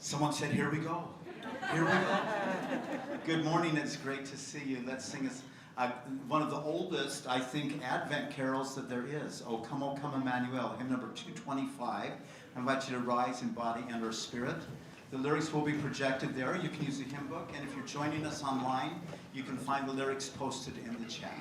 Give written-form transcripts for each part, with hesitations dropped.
Someone said, here we go. Here we go. Good morning, it's great to see you. Let's sing one of the oldest, I think, Advent carols that there is. Oh, come, Emmanuel, hymn number 225. I invite you to rise in body and or spirit. The lyrics will be projected there. You can use the hymn book, and if you're joining us online, you can find the lyrics posted in the chat.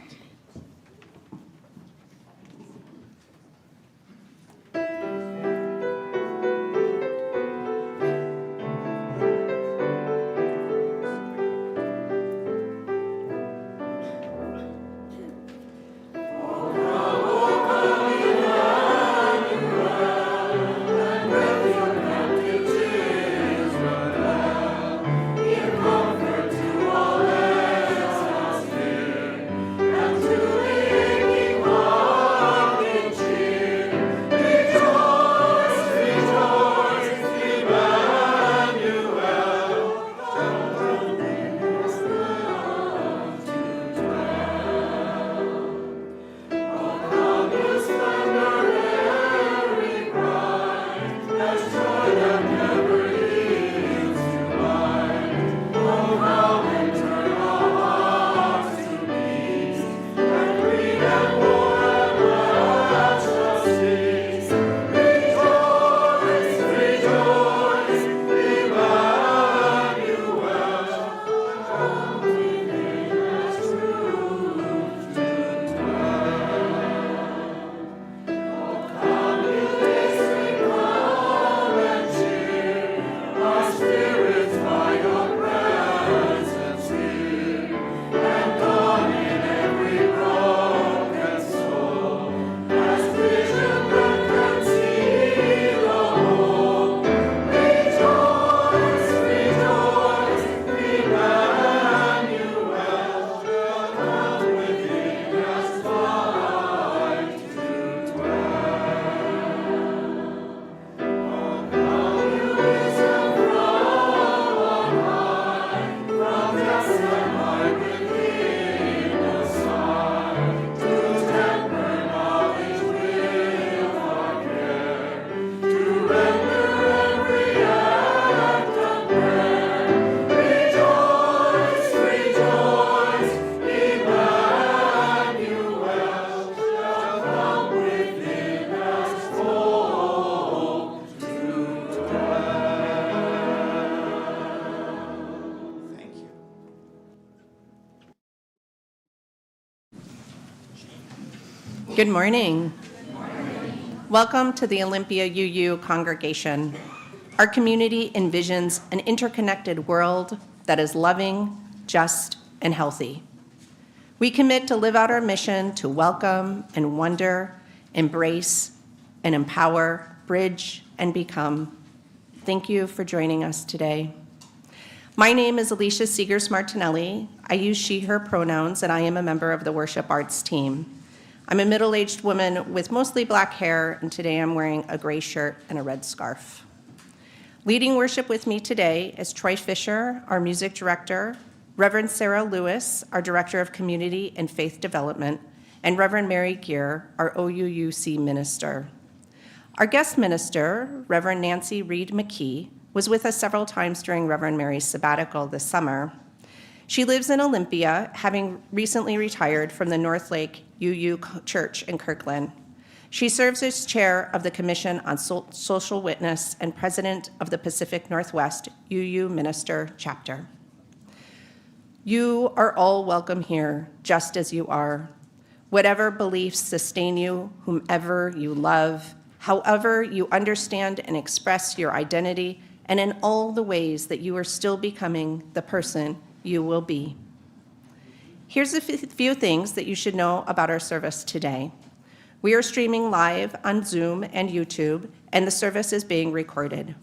Good morning. Welcome to the Olympia UU congregation. Our community envisions an interconnected world that is loving, just, and healthy. We commit to live out our mission to welcome and wonder, embrace and empower, bridge and become. Thank you for joining us today. My name is Alicia Seegers-Martinelli. I use she, her pronouns, and I am a member of the worship arts team. I'm a middle-aged woman with mostly black hair, and today I'm wearing a gray shirt and a red scarf. Leading worship with me today is Troy Fisher, our music director, Reverend Sara Lewis, our director of community and faith development, and Reverend Mary Gear, our OUUC minister. Our guest minister, Reverend Nancy Reid-McKee, was with us several times during Reverend Mary's sabbatical this summer. She lives in Olympia, having recently retired from the Northlake UU Church in Kirkland. She serves as chair of the Commission on Social Witness and president of the Pacific Northwest UU Minister Chapter. You are all welcome here, just as you are. Whatever beliefs sustain you, whomever you love, however you understand and express your identity, and in all the ways that you are still becoming the person you will be. Here's a few things that you should know about our service today. We are streaming live on Zoom and YouTube, and the service is being recorded.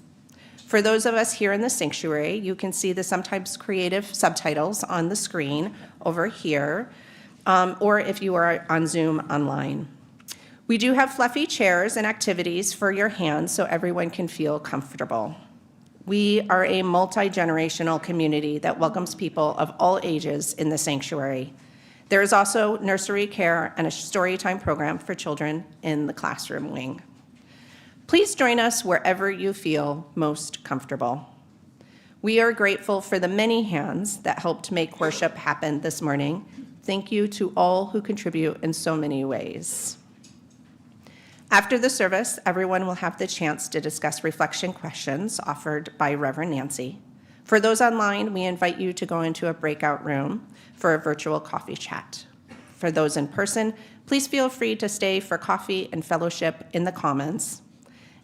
For those of us here in the sanctuary, you can see the sometimes creative subtitles on the screen over here, or if you are on Zoom online. We do have fluffy chairs and activities for your hands so everyone can feel comfortable. We are a multi-generational community that welcomes people of all ages in the sanctuary. There is also nursery care and a story time program for children in the classroom wing. Please join us wherever you feel most comfortable. We are grateful for the many hands that helped make worship happen this morning. Thank you to all who contribute in so many ways. After the service, everyone will have the chance to discuss reflection questions offered by Reverend Nancy. For those online, we invite you to go into a breakout room for a virtual coffee chat. For those in person, please feel free to stay for coffee and fellowship in the Commons.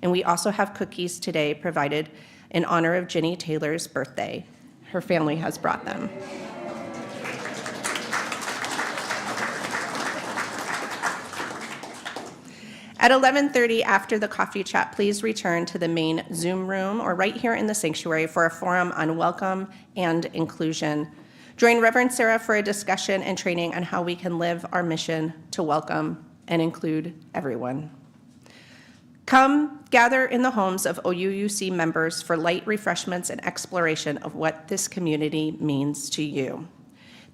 And we also have cookies today provided in honor of Jenny Taylor's birthday. Her family has brought them. At 11:30 after the coffee chat, please return to the main Zoom room or right here in the sanctuary for a forum on welcome and inclusion. Join Reverend Sara for a discussion and training on how we can live our mission to welcome and include everyone. Come gather in the homes of OUUC members for light refreshments and exploration of what this community means to you.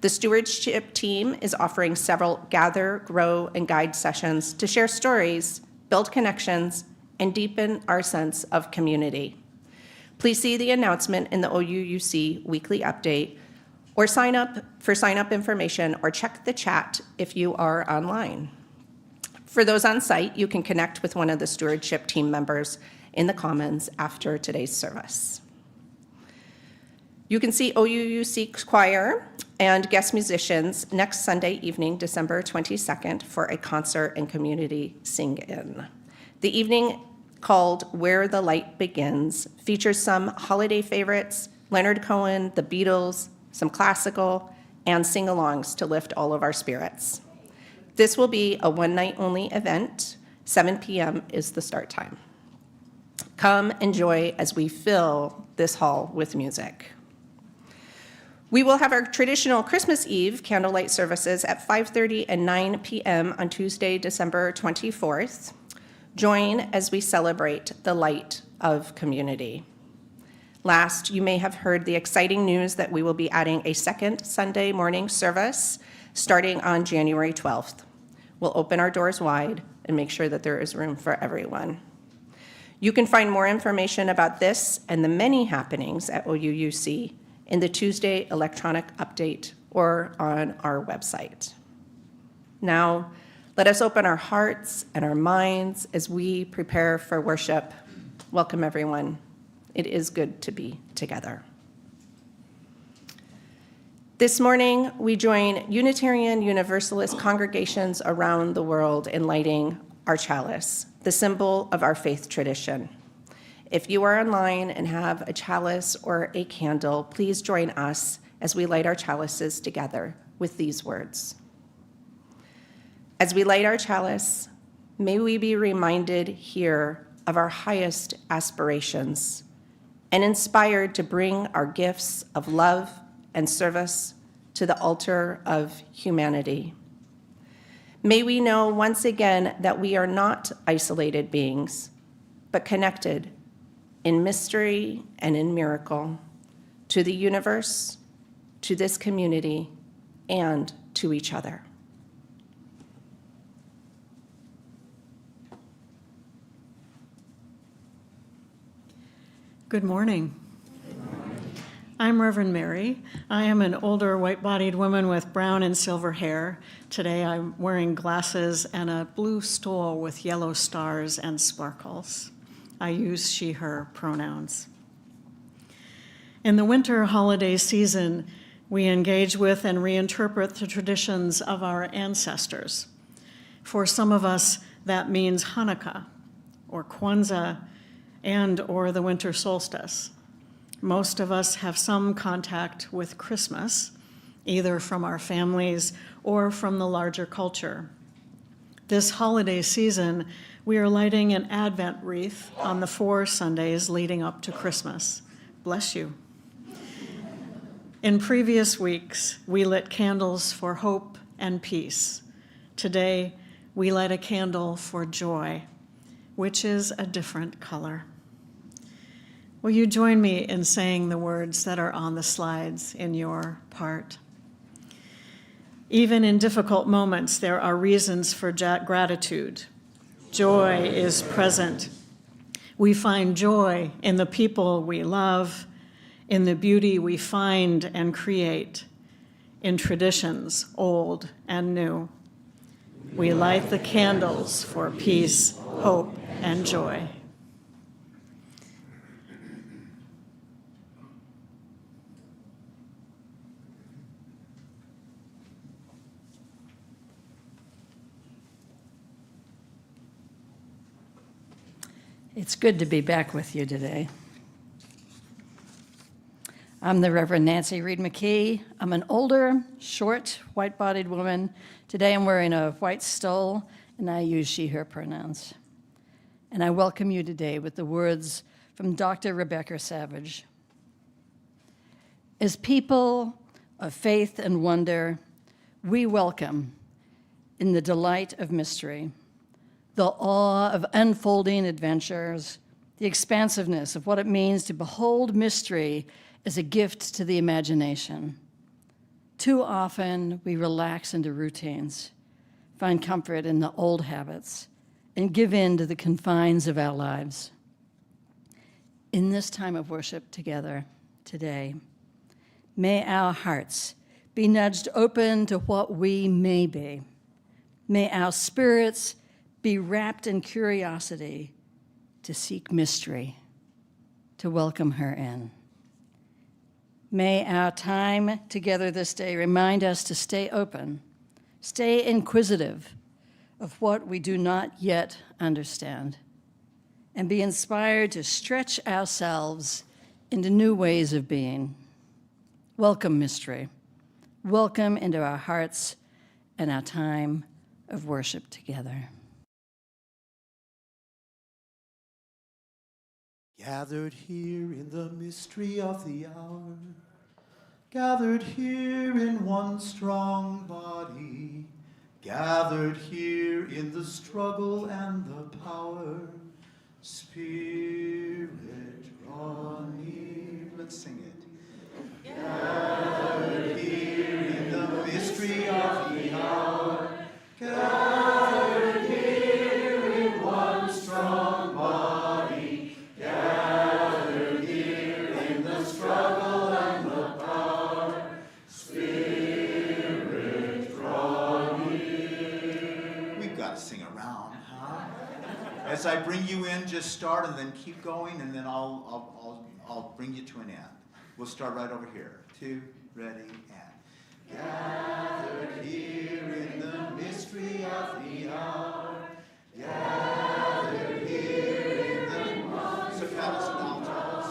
The stewardship team is offering several gather, grow, and guide sessions to share stories, build connections, and deepen our sense of community. Please see the announcement in the OUUC weekly update or sign up information or check the chat if you are online. For those on site, you can connect with one of the stewardship team members in the Commons after today's service. You can see OUUC choir and guest musicians next Sunday evening, December 22nd, for a concert and community sing-in. The evening, called Where the Light Begins, features some holiday favorites, Leonard Cohen, the Beatles, some classical, and sing-alongs to lift all of our spirits. This will be a one-night-only event. 7 p.m. is the start time. Come enjoy as we fill this hall with music. We will have our traditional Christmas Eve candlelight services at 5:30 and 9 p.m. on Tuesday, December 24th. Join as we celebrate the light of community. Last, you may have heard the exciting news that we will be adding a second Sunday morning service starting on January 12th. We'll open our doors wide and make sure that there is room for everyone. You can find more information about this and the many happenings at OUUC in the Tuesday electronic update or on our website. Now, let us open our hearts and our minds as we prepare for worship. Welcome, everyone. It is good to be together. This morning, we join Unitarian Universalist congregations around the world in lighting our chalice, the symbol of our faith tradition. If you are online and have a chalice or a candle, please join us as we light our chalices together with these words. As we light our chalice, may we be reminded here of our highest aspirations and inspired to bring our gifts of love and service to the altar of humanity. May we know once again that we are not isolated beings, but connected in mystery and in miracle to the universe, to this community, and to each other. Good morning. I'm Reverend Mary. I am an older white-bodied woman with brown and silver hair. Today I'm wearing glasses and a blue stole with yellow stars and sparkles. I use she, her pronouns. In the winter holiday season, we engage with and reinterpret the traditions of our ancestors. For some of us, that means Hanukkah or Kwanzaa and or the winter solstice. Most of us have some contact with Christmas, either from our families or from the larger culture. This holiday season, we are lighting an Advent wreath on the 4 Sundays leading up to Christmas. Bless you. In previous weeks, we lit candles for hope and peace. Today, we light a candle for joy, which is a different color. Will you join me in saying the words that are on the slides in your part? Even in difficult moments, there are reasons for gratitude. Joy is present. We find joy in the people we love, in the beauty we find and create in traditions old and new. We light the candles for peace, hope, and joy. It's good to be back with you today. I'm the Reverend Nancy Reid-McKee. I'm an older, short, white-bodied woman. Today I'm wearing a white stole, and I use she, her pronouns. And I welcome you today with the words from Dr. Rebecca Savage. As people of faith and wonder, we welcome in the delight of mystery, the awe of unfolding adventures, the expansiveness of what it means to behold mystery as a gift to the imagination. Too often, we relax into routines, find comfort in the old habits, and give in to the confines of our lives. In this time of worship together today, may our hearts be nudged open to what we may be. May our spirits be wrapped in curiosity to seek mystery, to welcome her in. May our time together this day remind us to stay open, stay inquisitive of what we do not yet understand, and be inspired to stretch ourselves into new ways of being. Welcome mystery. Welcome into our hearts and our time of worship together. Gathered here in the mystery of the hour, gathered here in one strong body, gathered here in the struggle and the power, Spirit, draw near. Let's sing it. Gathered here in the mystery of the hour, gathered here in one strong body, gathered here in the struggle and the power, Spirit, draw near. We've got to sing around, huh? As I bring you in, just start and then keep going, and then I'll bring you to an end. We'll start right over here. 2, ready, and. Gathered here in the mystery of the hour, gathered here in the sopranos and altos.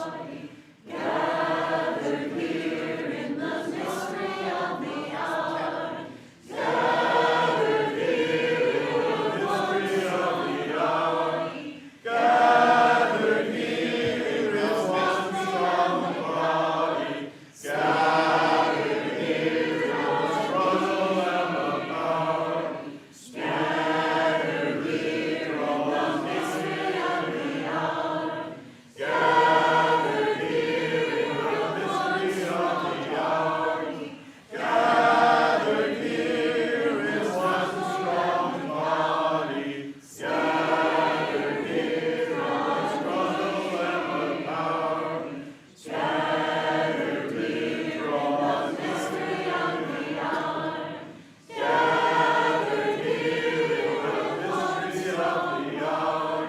Gathered here in the mystery of the hour, gathered here in the mystery of the hour, gathered here in the mystery of the body, gathered here in the struggle and the power, scattered here in the mystery of the hour, gathered here in the mystery of the hour, gathered here in one strong body, gathered here in the struggle and the power, scattered here from the mystery of the hour, gathered here in the mystery of the hour,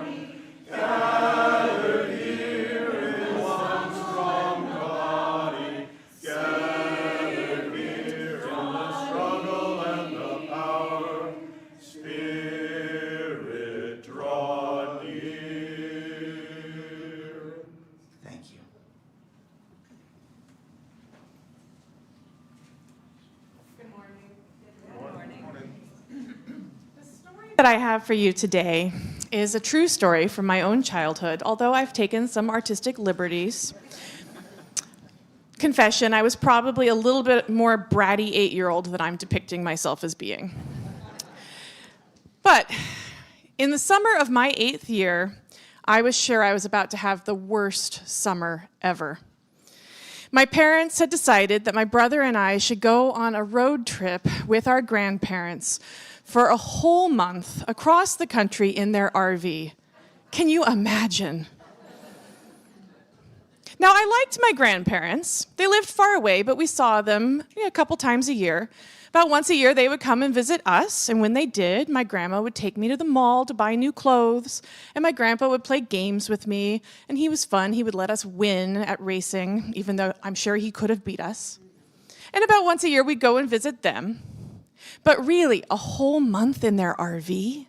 gathered here in one strong body, gathered here in the struggle and the power, Spirit, draw near. Thank you. That I have for you today is a true story from my own childhood, although I've taken some artistic liberties. Confession, I was probably a little bit more bratty 8-year-old than I'm depicting myself as being. But in the summer of my 8th year, I was sure I was about to have the worst summer ever. My parents had decided that my brother and I should go on a road trip with our grandparents for a whole month across the country in their RV. Can you imagine? Now, I liked my grandparents. They lived far away, but we saw them a couple times a year. About once a year, they would come and visit us, and when they did, my grandma would take me to the mall to buy new clothes, and my grandpa would play games with me, and he was fun. He would let us win at racing, even though I'm sure he could have beat us. And about once a year, we'd go and visit them. But really, a whole month in their RV,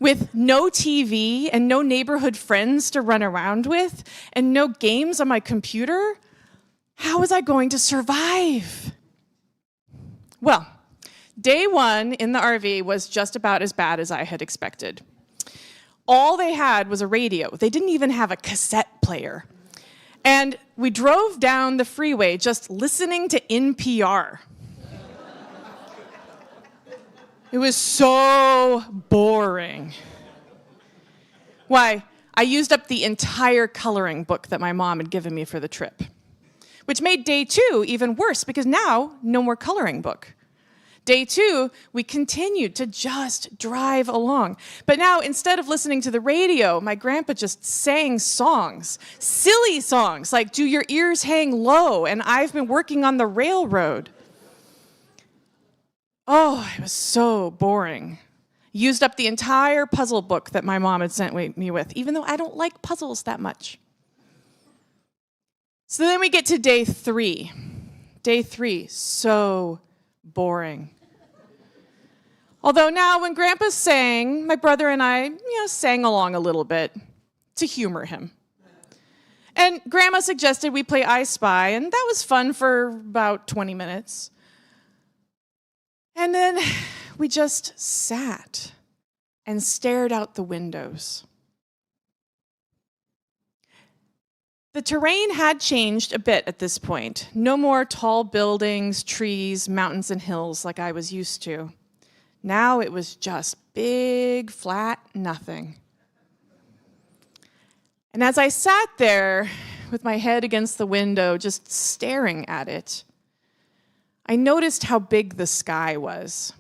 with no TV and no neighborhood friends to run around with, and no games on my computer, how was I going to survive? Well, day one in the RV was just about as bad as I had expected. All they had was a radio. They didn't even have a cassette player. And we drove down the freeway just listening to NPR. It was so boring. Why, I used up the entire coloring book that my mom had given me for the trip, which made day two even worse because now, no more coloring book. Day two, we continued to just drive along. But now, instead of listening to the radio, my grandpa just sang songs, silly songs like "Do Your Ears Hang Low" and "I've Been Working on the Railroad." Oh, it was so boring. Used up the entire puzzle book that my mom had sent me with, even though I don't like puzzles that much. So then we get to day three. Day three, so boring. Although now when Grandpa sang, my brother and I, sang along a little bit to humor him. And Grandma suggested we play I Spy, and that was fun for about 20 minutes. And then we just sat and stared out the windows. The terrain had changed a bit at this point. No more tall buildings, trees, mountains, and hills like I was used to. Now it was just big, flat nothing. And as I sat there with my head against the window, just staring at it, I noticed how big the sky was.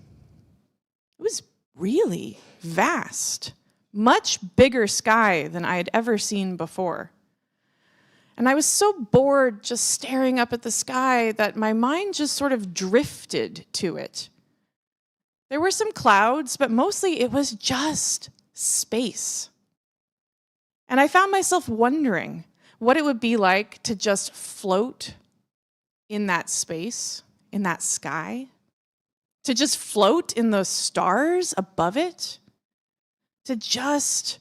It was really vast, much bigger sky than I had ever seen before. And I was so bored just staring up at the sky that my mind just sort of drifted to it. There were some clouds, but mostly it was just space. And I found myself wondering what it would be like to just float in that space, in that sky, to just float in those stars above it, to just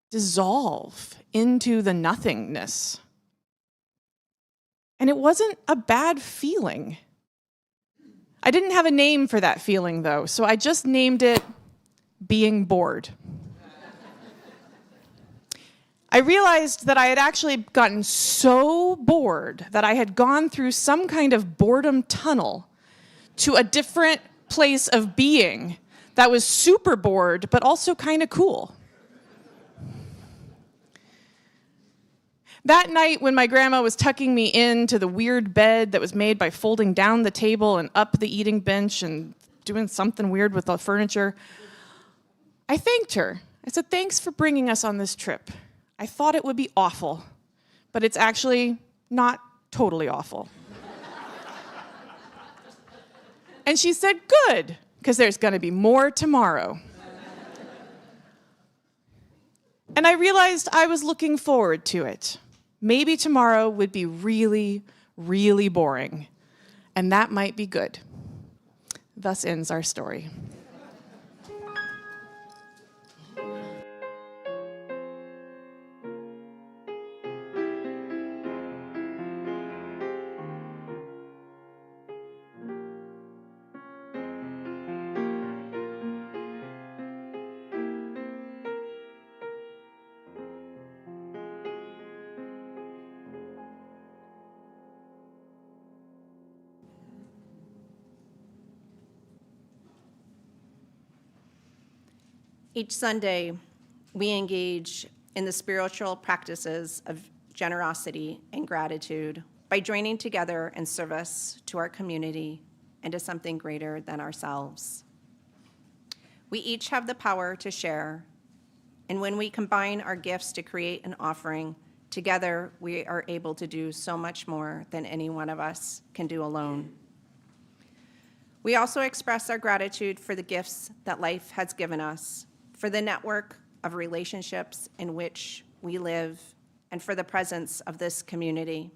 dissolve into the nothingness. And it wasn't a bad feeling. I didn't have a name for that feeling, though, so I just named it being bored. I realized that I had actually gotten so bored that I had gone through some kind of boredom tunnel to a different place of being that was super bored, but also kind of cool. That night when my grandma was tucking me into the weird bed that was made by folding down the table and up the eating bench and doing something weird with the furniture, I thanked her. I said, "Thanks for bringing us on this trip. I thought it would be awful, but it's actually not totally awful." And she said, "Good, because there's going to be more tomorrow." And I realized I was looking forward to it. Maybe tomorrow would be really, really boring, and that might be good. Thus ends our story. Each Sunday, we engage in the spiritual practices of generosity and gratitude by joining together in service to our community and to something greater than ourselves. We each have the power to share, and when we combine our gifts to create an offering Together, we are able to do so much more than any one of us can do alone. We also express our gratitude for the gifts that life has given us, for the network of relationships in which we live, and for the presence of this community.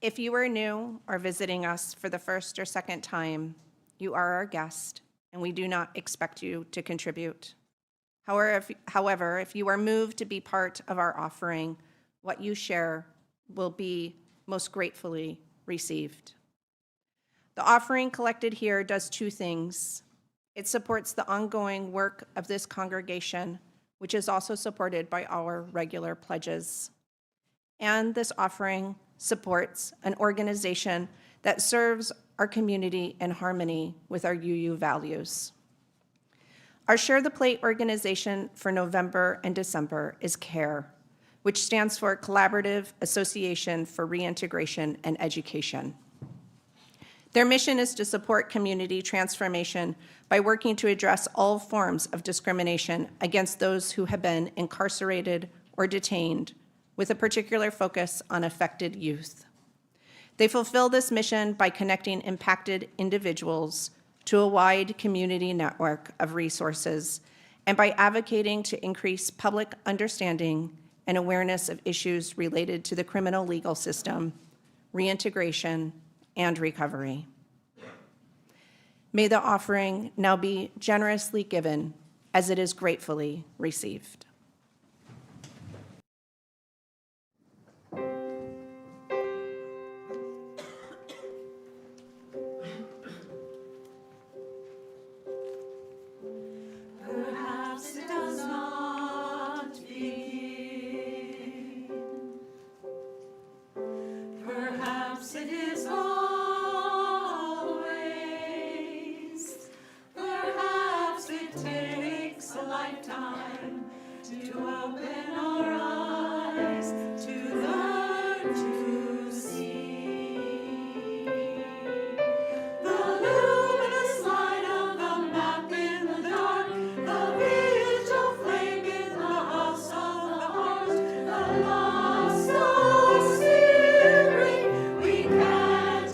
If you are new or visiting us for the first or second time, you are our guest, and we do not expect you to contribute. However, if you are moved to be part of our offering, what you share will be most gratefully received. The offering collected here does two things. It supports the ongoing work of this congregation, which is also supported by our regular pledges. And this offering supports an organization that serves our community in harmony with our UU values. Our Share the Plate organization for November and December is CARE, which stands for Collaborative Association for Reintegration and Education. Their mission is to support community transformation by working to address all forms of discrimination against those who have been incarcerated or detained, with a particular focus on affected youth. They fulfill this mission by connecting impacted individuals to a wide community network of resources and by advocating to increase public understanding and awareness of issues related to the criminal legal system, reintegration, and recovery. May the offering now be generously given as it is gratefully received. Perhaps it does not begin. Perhaps it is always. Perhaps it takes a lifetime to open our eyes, to learn to see. The luminous light of the map in the dark, the vigil flame in the house of the heart, the lost soul steering, we can't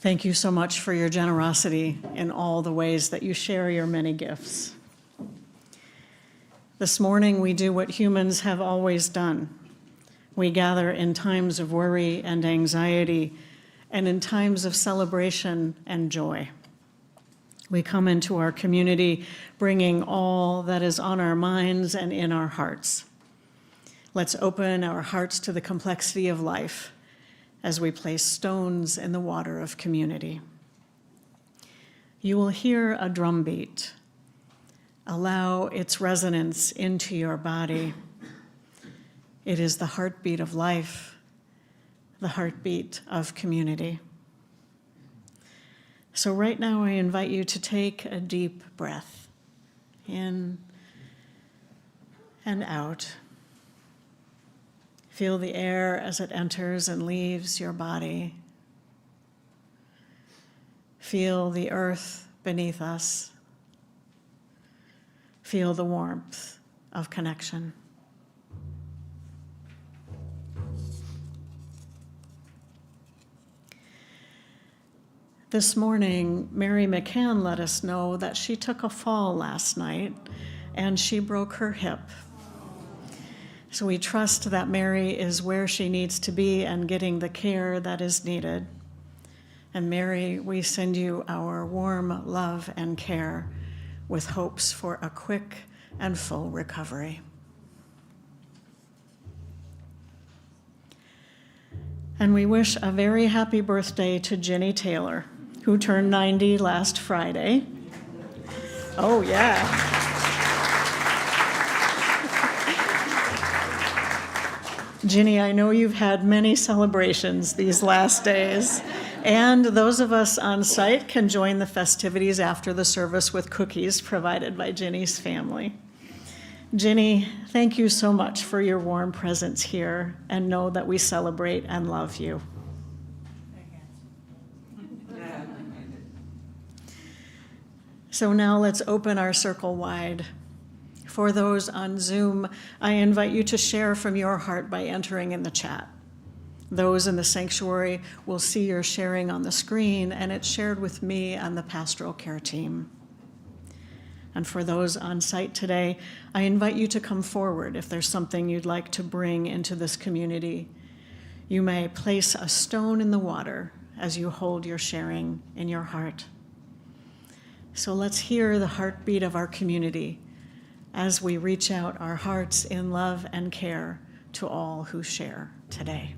Thank you so much for your generosity in all the ways that you share your many gifts. This morning, we do what humans have always done. We gather in times of worry and anxiety and in times of celebration and joy. We come into our community bringing all that is on our minds and in our hearts. Let's open our hearts to the complexity of life as we place stones in the water of community. You will hear a drum beat. Allow its resonance into your body. It is the heartbeat of life, the heartbeat of community. So right now I invite you to take a deep breath in and out. Feel the air as it enters and leaves your body. Feel the earth beneath us. Feel the warmth of connection. This morning, Mary McCann let us know that she took a fall last night and she broke her hip. So we trust that Mary is where she needs to be and getting the care that is needed. And Mary, we send you our warm love and care with hopes for a quick and full recovery. And we wish a very happy birthday to Ginny Taylor, who turned 90 last Friday. Oh, yeah. Ginny, I know you've had many celebrations these last days, and those of us on site can join the festivities after the service with cookies provided by Ginny's family. Ginny, thank you so much for your warm presence here, and know that we celebrate and love you. So now let's open our circle wide. For those on Zoom, I invite you to share from your heart by entering in the chat. Those in the sanctuary will see your sharing on the screen, and it's shared with me and the pastoral care team. And for those on site today, I invite you to come forward if there's something you'd like to bring into this community. You may place a stone in the water as you hold your sharing in your heart. So let's hear the heartbeat of our community as we reach out our hearts in love and care to all who share today.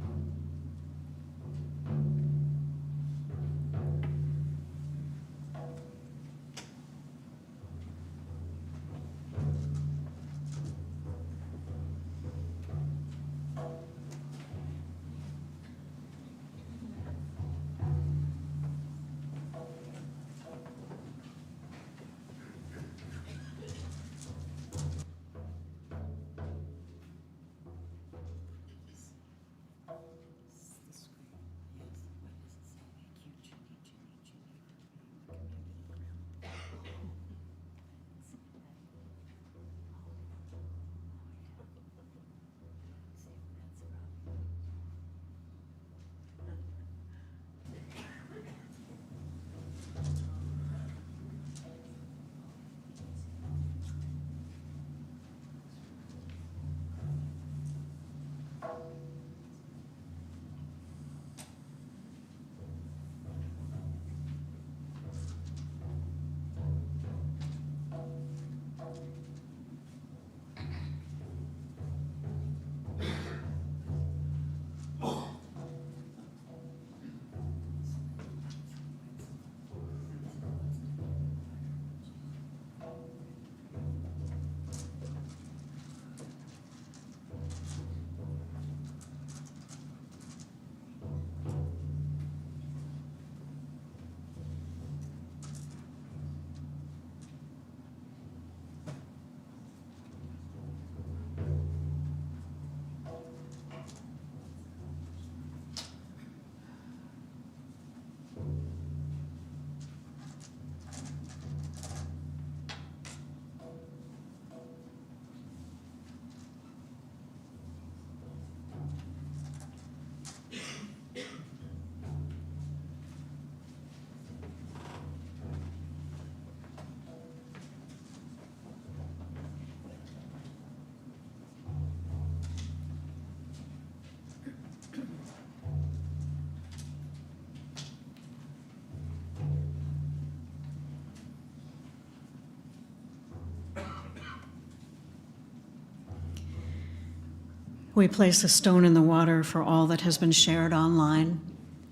We place a stone in the water for all that has been shared online,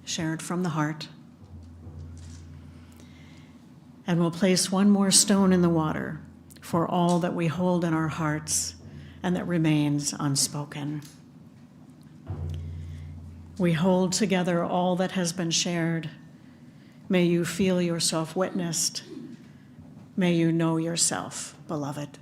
shared from the heart. And we'll place one more stone in the water for all that we hold in our hearts and that remains unspoken. We hold together all that has been shared. May you feel yourself witnessed. May you know yourself, beloved.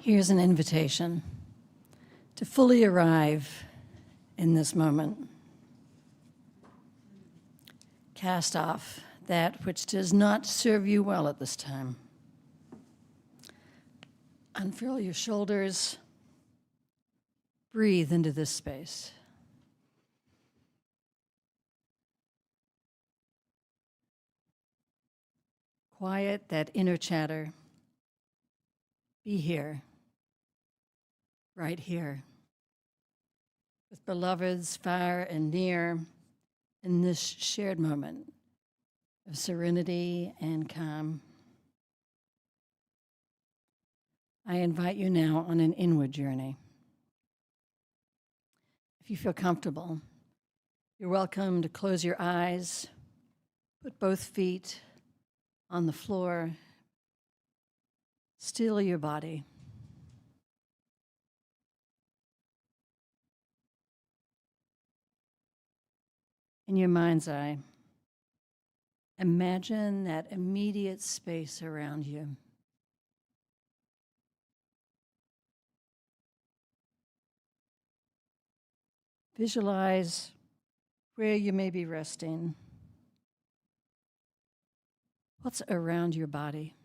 Here's an invitation to fully arrive in this moment. Cast off that which does not serve you well at this time. Unfurl your shoulders. Breathe into this space. Quiet that inner chatter. Be here. Right here, with beloveds far and near, in this shared moment of serenity and calm. I invite you now on an inward journey. If you feel comfortable, you're welcome to close your eyes, put both feet on the floor, still your body. In your mind's eye, imagine that immediate space around you. Visualize where you may be resting. What's around your body?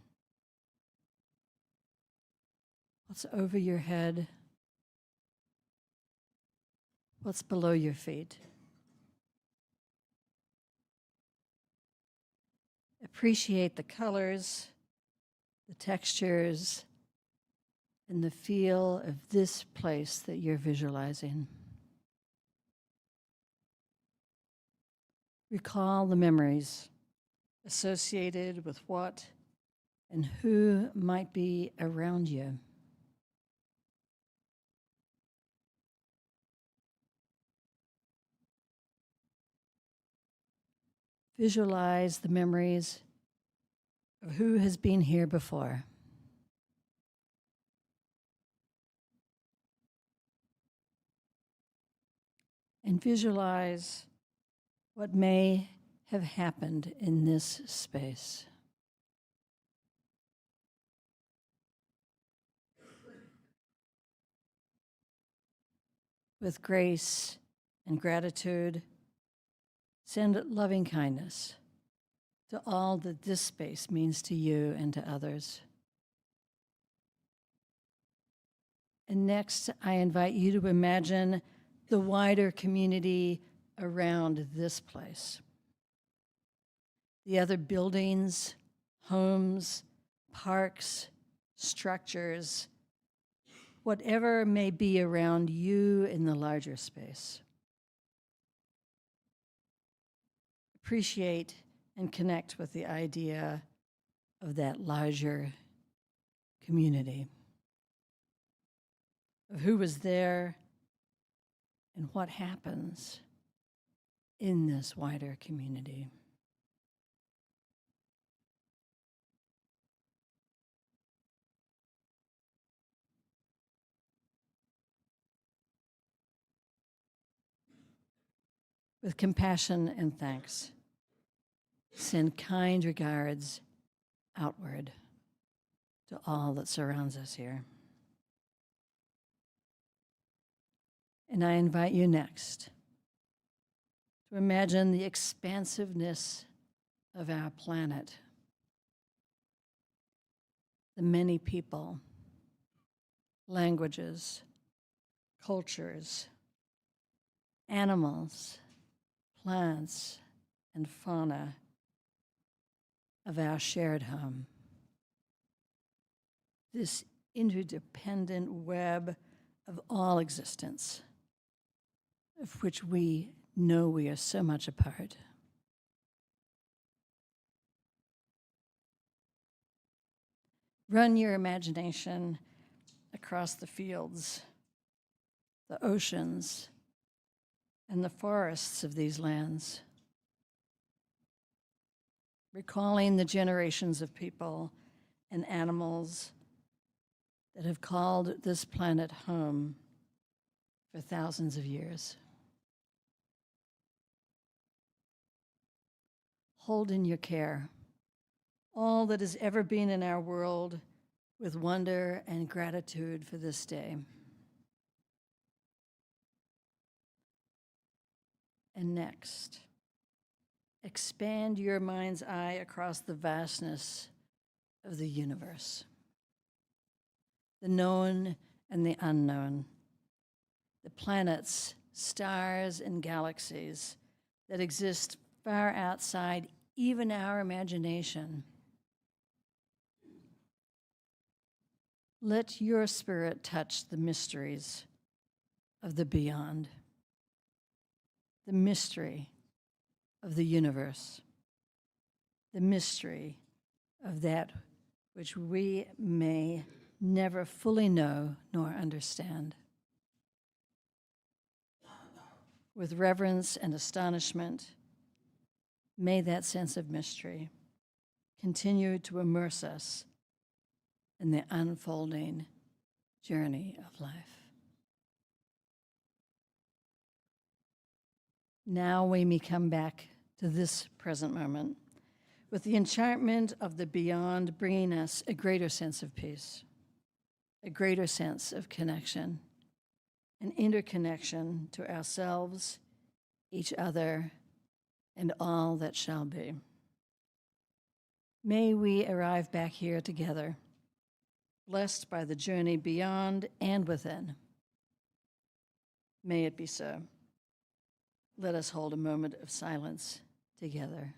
What's over your head? What's below your feet? Appreciate the colors, the textures, and the feel of this place that you're visualizing. Recall the memories associated with what and who might be around you. Visualize the memories of who has been here before. And visualize what may have happened in this space. With grace and gratitude, send loving kindness to all that this space means to you and to others. And next, I invite you to imagine the wider community around this place. The other buildings, homes, parks, structures, whatever may be around you in the larger space. Appreciate and connect with the idea of that larger community, of who was there and what happens in this wider community. With compassion and thanks, send kind regards outward to all that surrounds us here. And I invite you next to imagine the expansiveness of our planet, the many people, languages, cultures, animals, plants, and fauna of our shared home. This interdependent web of all existence, of which we know we are so much a part. Run your imagination across the fields, the oceans, and the forests of these lands, recalling the generations of people and animals that have called this planet home for thousands of years. Hold in your care all that has ever been in our world with wonder and gratitude for this day. And next, expand your mind's eye across the vastness of the universe, the known and the unknown, the planets, stars, and galaxies that exist far outside even our imagination. Let your spirit touch the mysteries of the beyond, the mystery of the universe, the mystery of that which we may never fully know nor understand. With reverence and astonishment, may that sense of mystery continue to immerse us in the unfolding journey of life. Now we may come back to this present moment with the enchantment of the beyond bringing us a greater sense of peace, a greater sense of connection, an interconnection to ourselves, each other, and all that shall be. May we arrive back here together, blessed by the journey beyond and within. May it be so. Let us hold a moment of silence together.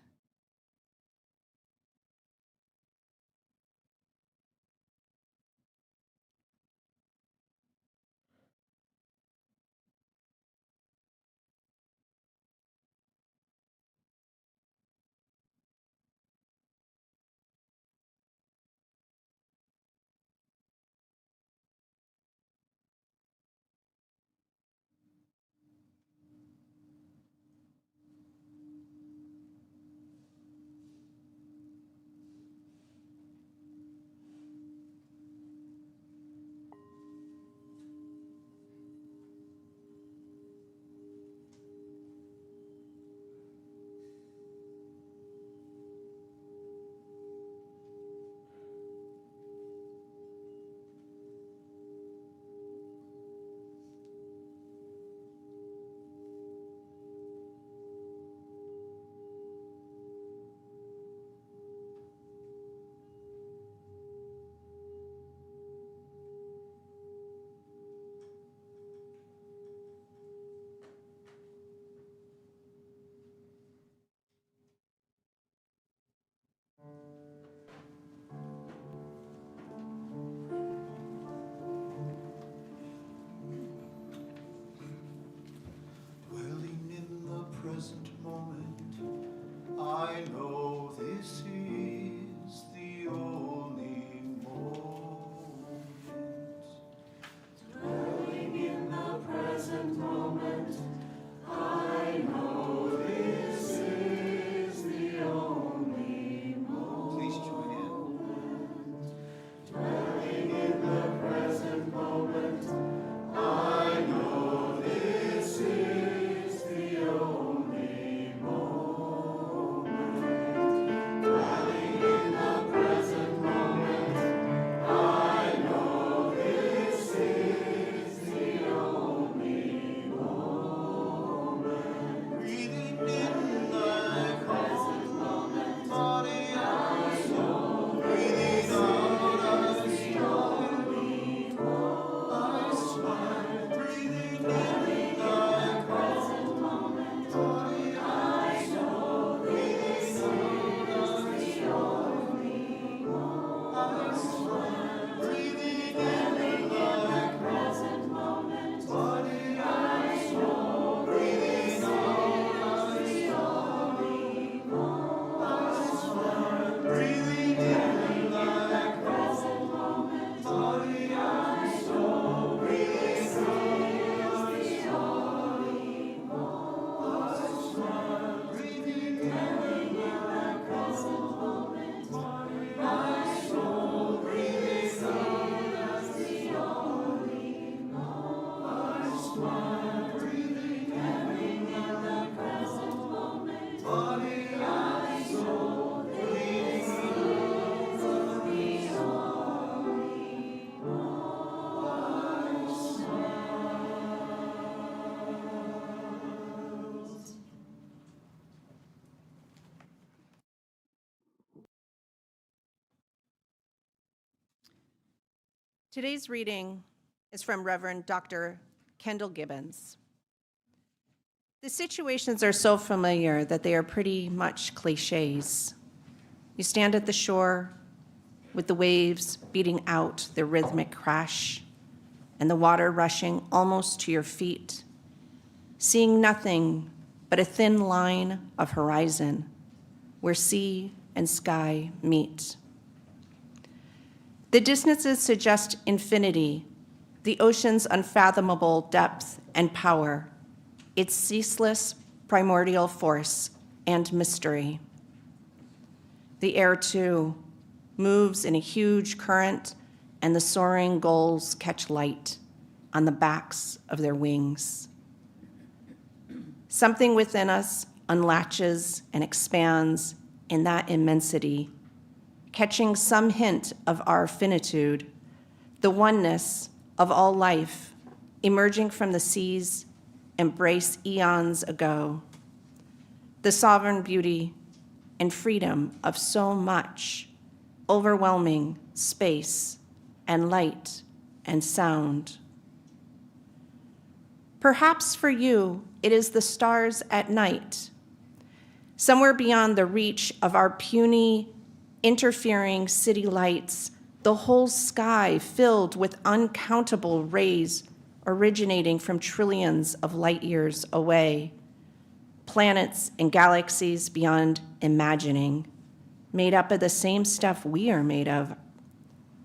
Today's reading is from Reverend Dr. Kendall Gibbons. The situations are so familiar that they are pretty much cliches. You stand at the shore with the waves beating out their rhythmic crash and the water rushing almost to your feet, seeing nothing but a thin line of horizon where sea and sky meet. The distances suggest infinity, the ocean's unfathomable depth and power, its ceaseless primordial force and mystery. The air, too, moves in a huge current, and the soaring gulls catch light on the backs of their wings. Something within us unlatches and expands in that immensity, catching some hint of our finitude, the oneness of all life emerging from the sea's embrace eons ago, the sovereign beauty and freedom of so much, overwhelming space and light and sound. Perhaps for you, it is the stars at night, somewhere beyond the reach of our puny, interfering city lights, the whole sky filled with uncountable rays originating from trillions of light years away, planets and galaxies beyond imagining, made up of the same stuff we are made of,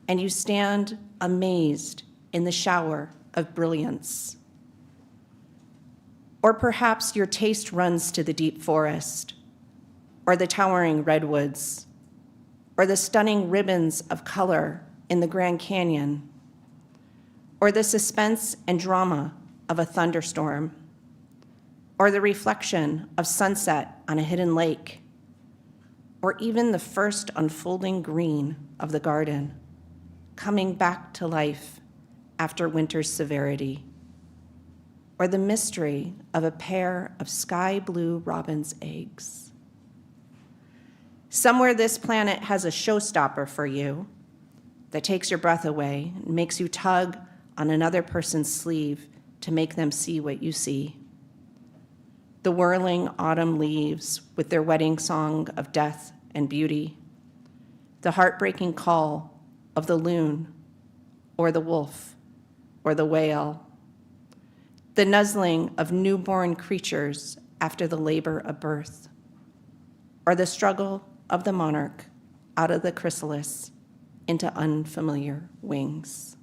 and you stand amazed in the shower of brilliance. Or perhaps your taste runs to the deep forest, or the towering redwoods, or the stunning ribbons of color in the Grand Canyon, or the suspense and drama of a thunderstorm, or the reflection of sunset on a hidden lake, or even the first unfolding green of the garden, coming back to life after winter's severity, or the mystery of a pair of sky blue robin's eggs. Somewhere this planet has a showstopper for you that takes your breath away and makes you tug on another person's sleeve to make them see what you see. The whirling autumn leaves with their wedding song of death and beauty, the heartbreaking call of the loon or the wolf or the whale, the nuzzling of newborn creatures after the labor of birth, or the struggle of the monarch out of the chrysalis into unfamiliar wings.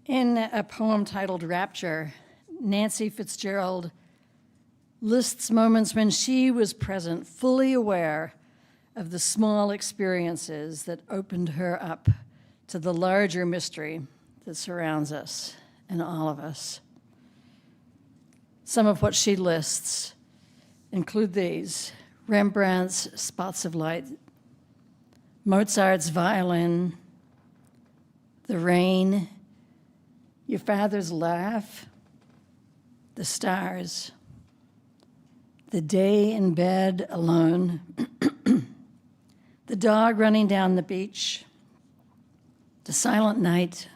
In a poem titled Rapture, Nancy Fitzgerald lists moments when she was present, fully aware of the small experiences that opened her up to the larger mystery that surrounds us and all of us. Some of what she lists include these: Rembrandt's Spots of Light, Mozart's violin, the rain, your father's laugh, the stars, the day in bed alone, the dog running down the beach, the silent night.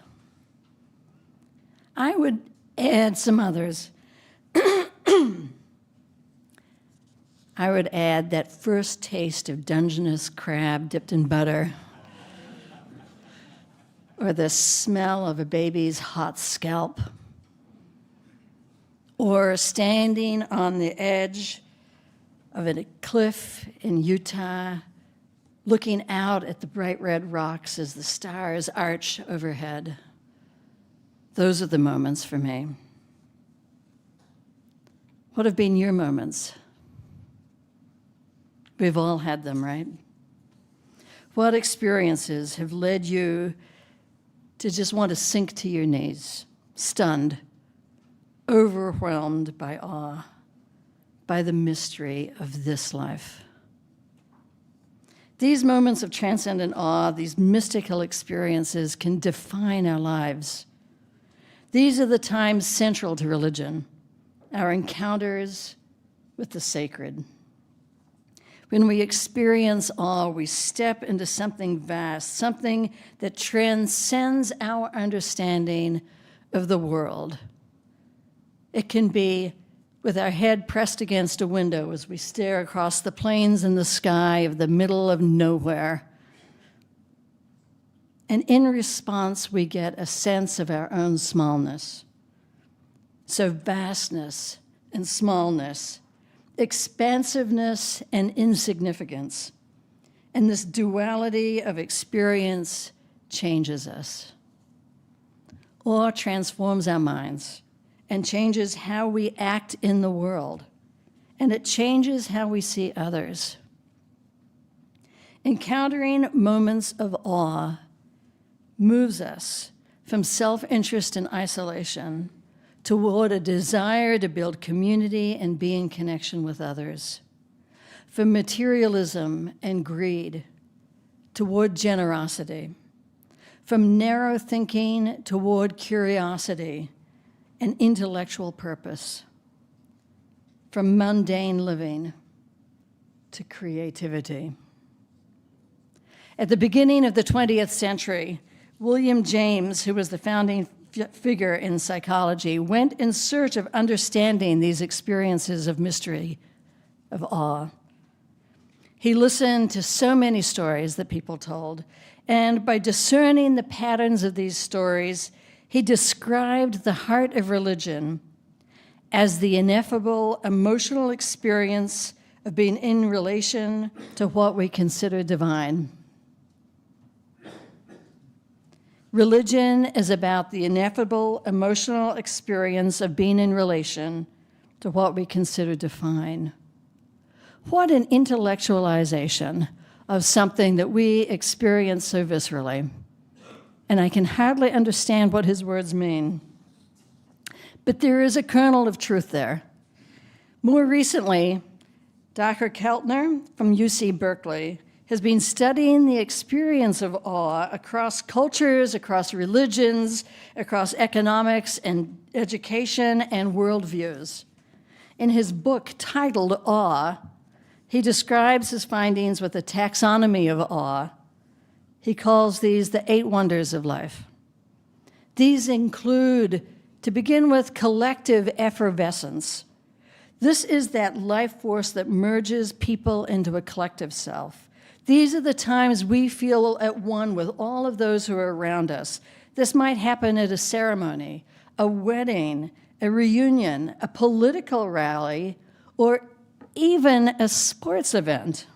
I would add some others. I would add that first taste of Dungeness crab dipped in butter, or the smell of a baby's hot scalp, or standing on the edge of a cliff in Utah, looking out at the bright red rocks as the stars arch overhead. Those are the moments for me. What have been your moments? We've all had them, right? What experiences have led you to just want to sink to your knees, stunned, overwhelmed by awe, by the mystery of this life? These moments of transcendent awe, these mystical experiences can define our lives. These are the times central to religion, our encounters with the sacred. When we experience awe, we step into something vast, something that transcends our understanding of the world. It can be with our head pressed against a window as we stare across the plains and the sky of the middle of nowhere. And in response, we get a sense of our own smallness. So vastness and smallness, expansiveness and insignificance, and this duality of experience changes us. Awe transforms our minds and changes how we act in the world, and it changes how we see others. Encountering moments of awe moves us from self-interest and isolation toward a desire to build community and be in connection with others, from materialism and greed toward generosity, from narrow thinking toward curiosity and intellectual purpose, from mundane living to creativity. At the beginning of the 20th century, William James, who was the founding figure in psychology, went in search of understanding these experiences of mystery, of awe. He listened to so many stories that people told, and by discerning the patterns of these stories, he described the heart of religion as the ineffable emotional experience of being in relation to what we consider divine. Religion is about the ineffable emotional experience of being in relation to what we consider divine. What an intellectualization of something that we experience so viscerally. And I can hardly understand what his words mean. But there is a kernel of truth there. More recently, Dr. Keltner from UC Berkeley has been studying the experience of awe across cultures, across religions, across economics and education and worldviews. In his book titled Awe, he describes his findings with a taxonomy of awe. He calls these the 8 wonders of life. These include, to begin with, collective effervescence. This is that life force that merges people into a collective self. These are the times we feel at one with all of those who are around us. This might happen at a ceremony, a wedding, a reunion, a political rally, or even a sports event.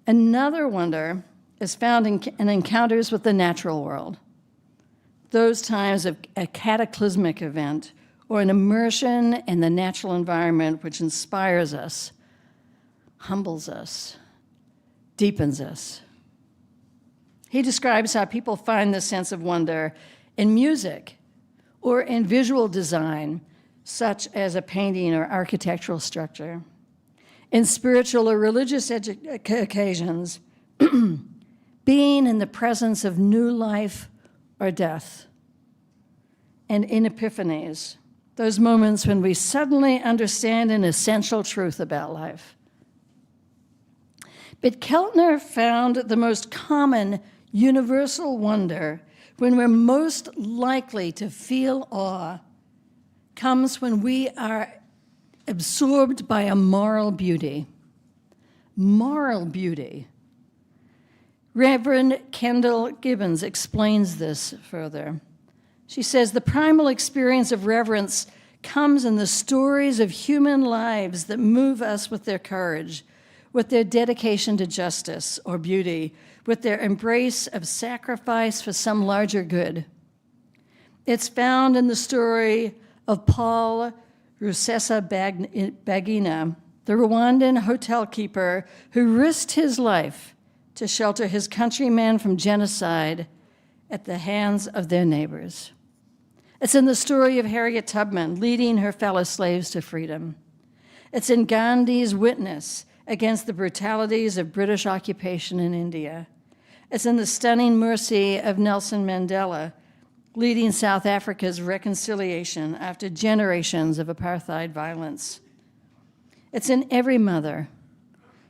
Another wonder is found in encounters with the natural world. Those times of a cataclysmic event or an immersion in the natural environment which inspires us, humbles us, deepens us. He describes how people find this sense of wonder in music or in visual design, such as a painting or architectural structure, in spiritual or religious occasions, being in the presence of new life or death, and in epiphanies, those moments when we suddenly understand an essential truth about life. But Keltner found the most common universal wonder, when we're most likely to feel awe, comes when we are absorbed by a moral beauty. Moral beauty. Reverend Kendall Gibbons explains this further. She says, the primal experience of reverence comes in the stories of human lives that move us with their courage, with their dedication to justice or beauty, with their embrace of sacrifice for some larger good. It's found in the story of Paul Rusesabagina, the Rwandan hotel keeper who risked his life to shelter his countrymen from genocide at the hands of their neighbors. It's in the story of Harriet Tubman leading her fellow slaves to freedom. It's in Gandhi's witness against the brutalities of British occupation in India. It's in the stunning mercy of Nelson Mandela leading South Africa's reconciliation after generations of apartheid violence. It's in every mother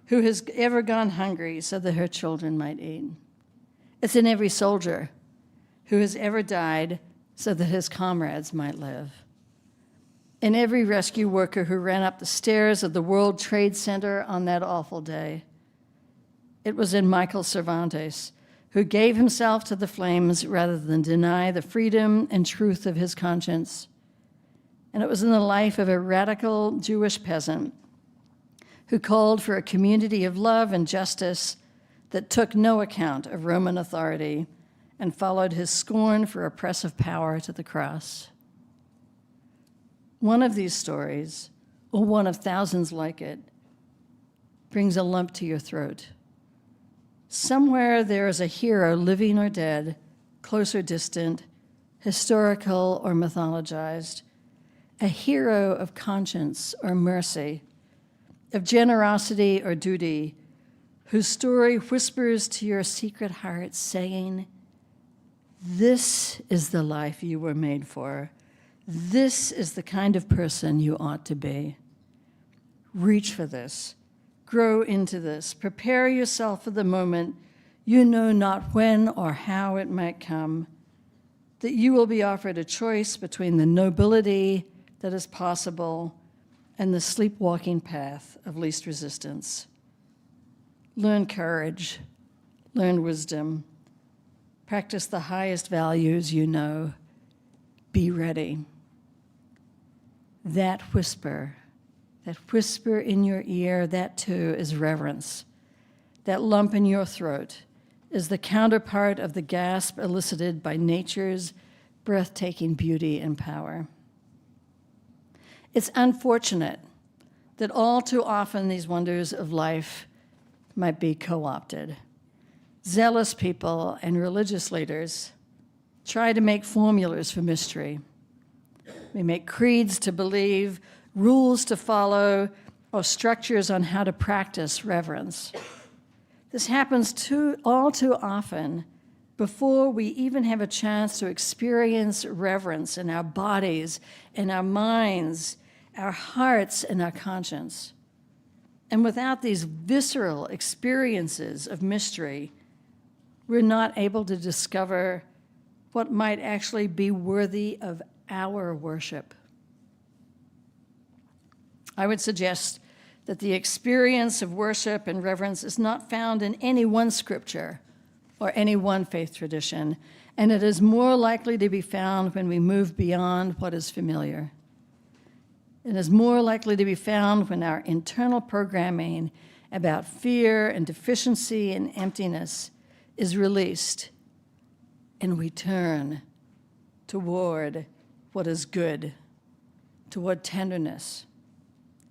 who has ever gone hungry so that her children might eat. It's in every soldier who has ever died so that his comrades might live. In every rescue worker who ran up the stairs of the World Trade Center on that awful day. It was in Michael Cervantes, who gave himself to the flames rather than deny the freedom and truth of his conscience. And it was in the life of a radical Jewish peasant who called for a community of love and justice that took no account of Roman authority and followed his scorn for oppressive power to the cross. One of these stories, or one of thousands like it, brings a lump to your throat. Somewhere there is a hero, living or dead, close or distant, historical or mythologized, a hero of conscience or mercy, of generosity or duty, whose story whispers to your secret heart, saying, "This is the life you were made for. This is the kind of person you ought to be. Reach for this. Grow into this. Prepare yourself for the moment you know not when or how it might come, that you will be offered a choice between the nobility that is possible and the sleepwalking path of least resistance. Learn courage. Learn wisdom. Practice the highest values you know. Be ready." That whisper in your ear, that too is reverence. That lump in your throat is the counterpart of the gasp elicited by nature's breathtaking beauty and power. It's unfortunate that all too often these wonders of life might be co-opted. Zealous people and religious leaders try to make formulas for mystery. We make creeds to believe, rules to follow, or structures on how to practice reverence. This happens all too often before we even have a chance to experience reverence in our bodies, in our minds, our hearts, and our conscience. And without these visceral experiences of mystery, we're not able to discover what might actually be worthy of our worship. I would suggest that the experience of worship and reverence is not found in any one scripture or any one faith tradition, and it is more likely to be found when we move beyond what is familiar. It is more likely to be found when our internal programming about fear and deficiency and emptiness is released, and we turn toward what is good, toward tenderness,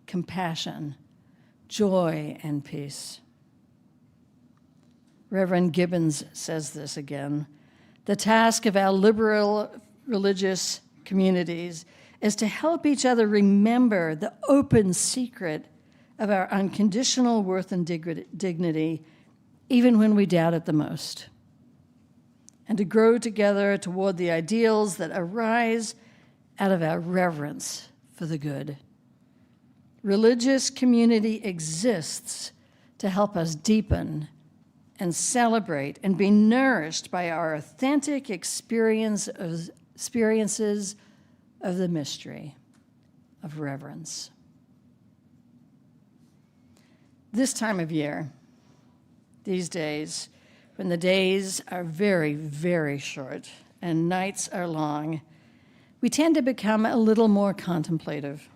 compassion, joy, and peace. Reverend Gibbons says this again. The task of our liberal religious communities is to help each other remember the open secret of our unconditional worth and dignity, even when we doubt it the most, and to grow together toward the ideals that arise out of our reverence for the good. Religious community exists to help us deepen and celebrate and be nourished by our authentic experiences of the mystery of reverence. This time of year, these days, when the days are very, very short and nights are long, we tend to become a little more contemplative.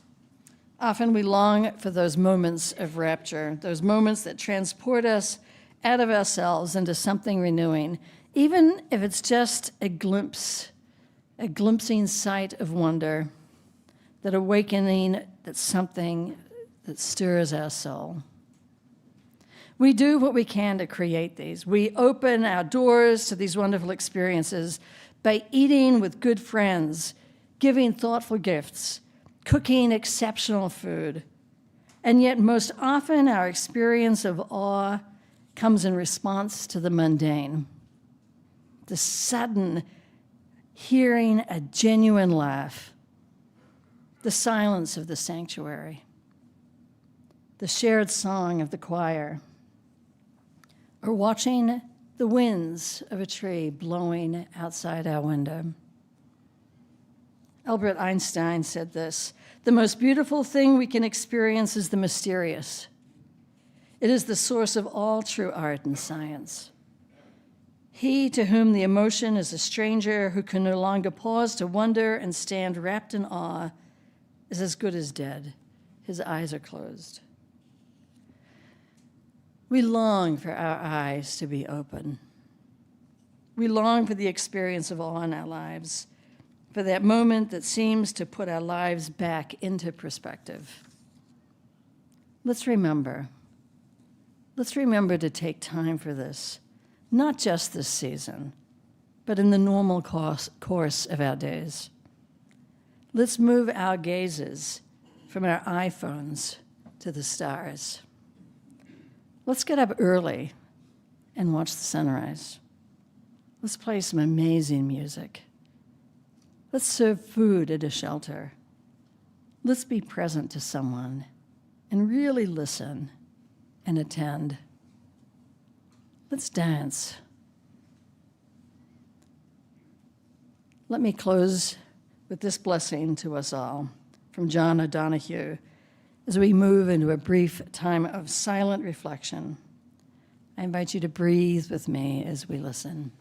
Often we long for those moments of rapture, those moments that transport us out of ourselves into something renewing, even if it's just a glimpsing sight of wonder, that awakening that something that stirs our soul. We do what we can to create these. We open our doors to these wonderful experiences by eating with good friends, giving thoughtful gifts, cooking exceptional food. And yet most often our experience of awe comes in response to the mundane. The sudden hearing a genuine laugh, the silence of the sanctuary, the shared song of the choir, or watching the winds of a tree blowing outside our window. Albert Einstein said this: "The most beautiful thing we can experience is the mysterious. It is the source of all true art and science. He to whom the emotion is a stranger, who can no longer pause to wonder and stand wrapped in awe, is as good as dead. His eyes are closed." We long for our eyes to be open. We long for the experience of awe in our lives, for that moment that seems to put our lives back into perspective. Let's remember to take time for this, not just this season, but in the normal course of our days. Let's move our gazes from our iPhones to the stars. Let's get up early and watch the sunrise. Let's play some amazing music. Let's serve food at a shelter. Let's be present to someone and really listen and attend. Let's dance. Let me close with this blessing to us all from John O'Donohue as we move into a brief time of silent reflection. I invite you to breathe with me as we listen.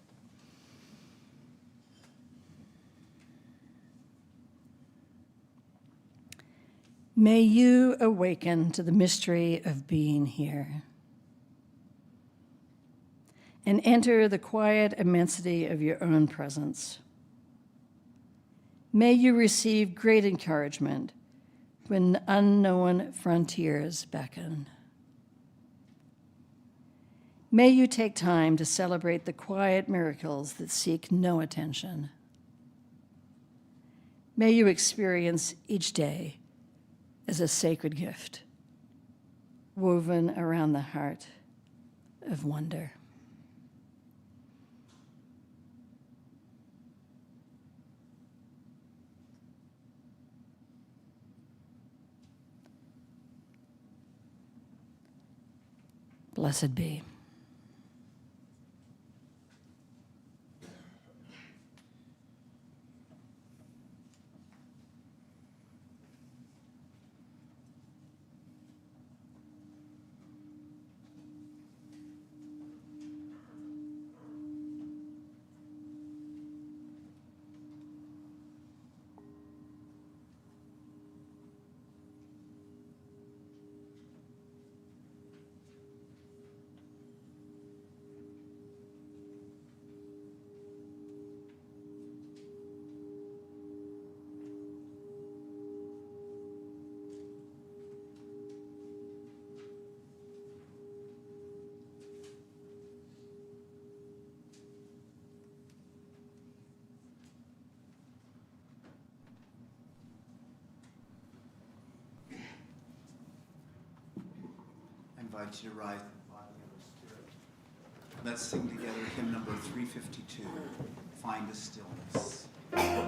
May you awaken to the mystery of being here and enter the quiet immensity of your own presence. May you receive great encouragement when unknown frontiers beckon. May you take time to celebrate the quiet miracles that seek no attention. May you experience each day as a sacred gift woven around the heart of wonder. Blessed be. I invite you to rise in the body of the Spirit. Let's sing together hymn number 352, Find a Stillness. Oh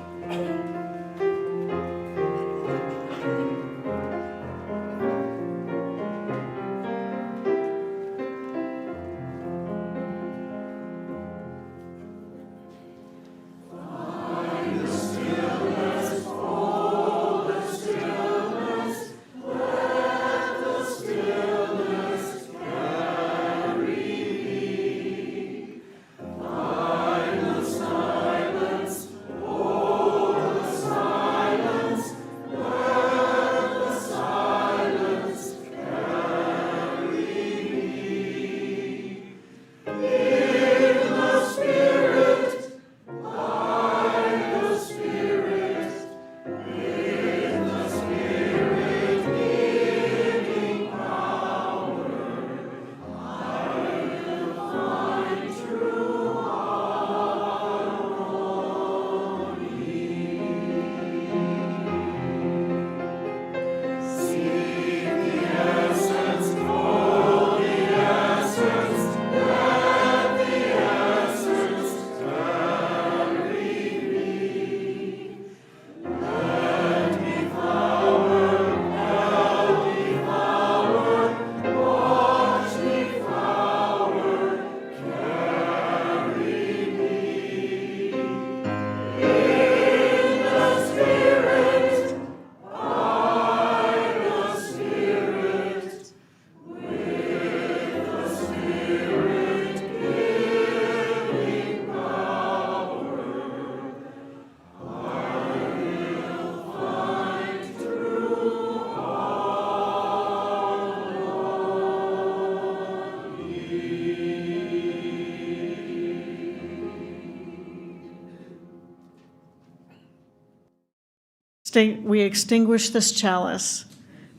We extinguish this chalice,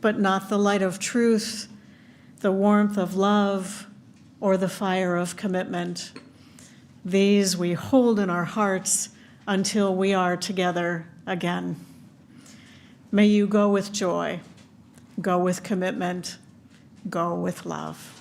but not the light of truth, the warmth of love, or the fire of commitment. These we hold in our hearts until we are together again. May you go with joy, go with commitment, go with love.